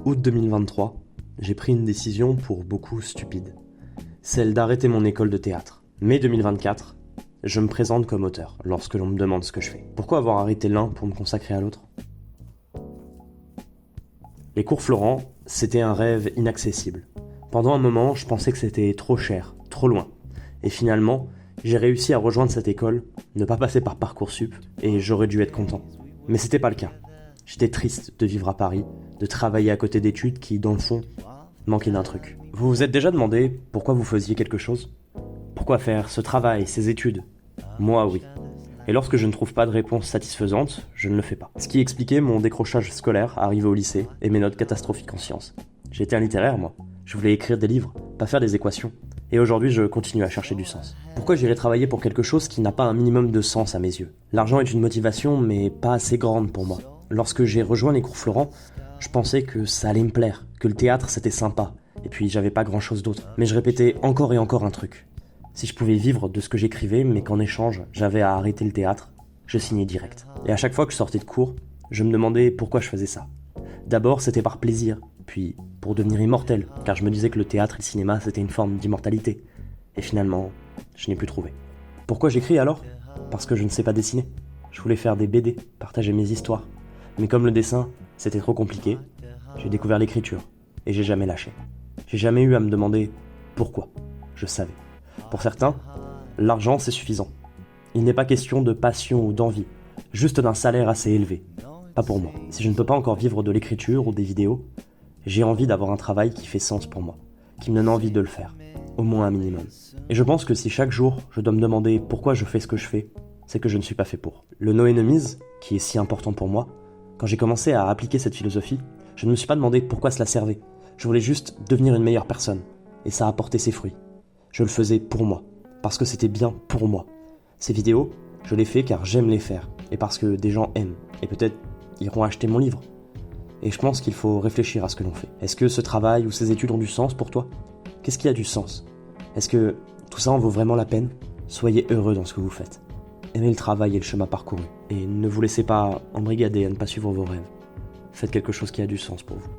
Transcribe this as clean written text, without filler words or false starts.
Août 2023, j'ai pris une décision pour beaucoup stupide. Celle d'arrêter mon école de théâtre. Mai 2024, je me présente comme auteur lorsque l'on me demande ce que je fais. Pourquoi avoir arrêté l'un pour me consacrer à l'autre ? Les cours Florent, c'était un rêve inaccessible. Pendant un moment, je pensais que c'était trop cher, trop loin. Et finalement, j'ai réussi à rejoindre cette école, ne pas passer par Parcoursup, et j'aurais dû être content. Mais c'était pas le cas. J'étais triste de vivre à Paris, de travailler à côté d'études qui, dans le fond, manquaient d'un truc. Vous vous êtes déjà demandé pourquoi vous faisiez quelque chose ? Pourquoi faire ce travail, ces études ? Moi, oui. Et lorsque je ne trouve pas de réponse satisfaisante, je ne le fais pas. Ce qui expliquait mon décrochage scolaire arrivé au lycée et mes notes catastrophiques en sciences. J'étais un littéraire, moi. Je voulais écrire des livres, pas faire des équations. Et aujourd'hui, je continue à chercher du sens. Pourquoi j'irais travailler pour quelque chose qui n'a pas un minimum de sens à mes yeux ? L'argent est une motivation, mais pas assez grande pour moi. Lorsque j'ai rejoint les cours Florent, je pensais que ça allait me plaire, que le théâtre c'était sympa, et puis j'avais pas grand chose d'autre. Mais je répétais encore et encore un truc. Si je pouvais vivre de ce que j'écrivais, mais qu'en échange, j'avais à arrêter le théâtre, je signais direct. Et à chaque fois que je sortais de cours, je me demandais pourquoi je faisais ça. D'abord, c'était par plaisir, puis pour devenir immortel, car je me disais que le théâtre et le cinéma c'était une forme d'immortalité. Et finalement, je n'ai plus trouvé. Pourquoi j'écris alors ? Parce que je ne sais pas dessiner. Je voulais faire des BD, partager mes histoires. Mais comme le dessin, c'était trop compliqué, j'ai découvert l'écriture, et j'ai jamais lâché. J'ai jamais eu à me demander pourquoi. Je savais. Pour certains, l'argent c'est suffisant. Il n'est pas question de passion ou d'envie, juste d'un salaire assez élevé. Pas pour moi. Si je ne peux pas encore vivre de l'écriture ou des vidéos, j'ai envie d'avoir un travail qui fait sens pour moi, qui me donne envie de le faire, au moins un minimum. Et je pense que si chaque jour je dois me demander pourquoi je fais ce que je fais, c'est que je ne suis pas fait pour. Le no enemies, qui est si important pour moi, quand j'ai commencé à appliquer cette philosophie, je ne me suis pas demandé pourquoi cela servait. Je voulais juste devenir une meilleure personne, et ça a porté ses fruits. Je le faisais pour moi, parce que c'était bien pour moi. Ces vidéos, je les fais car j'aime les faire, et parce que des gens aiment, et peut-être iront acheter mon livre. Et je pense qu'il faut réfléchir à ce que l'on fait. Est-ce que ce travail ou ces études ont du sens pour toi ? Qu'est-ce qui a du sens ? Est-ce que tout ça en vaut vraiment la peine ? Soyez heureux dans ce que vous faites. Aimez le travail et le chemin parcouru. Et ne vous laissez pas embrigader à ne pas suivre vos rêves. Faites quelque chose qui a du sens pour vous.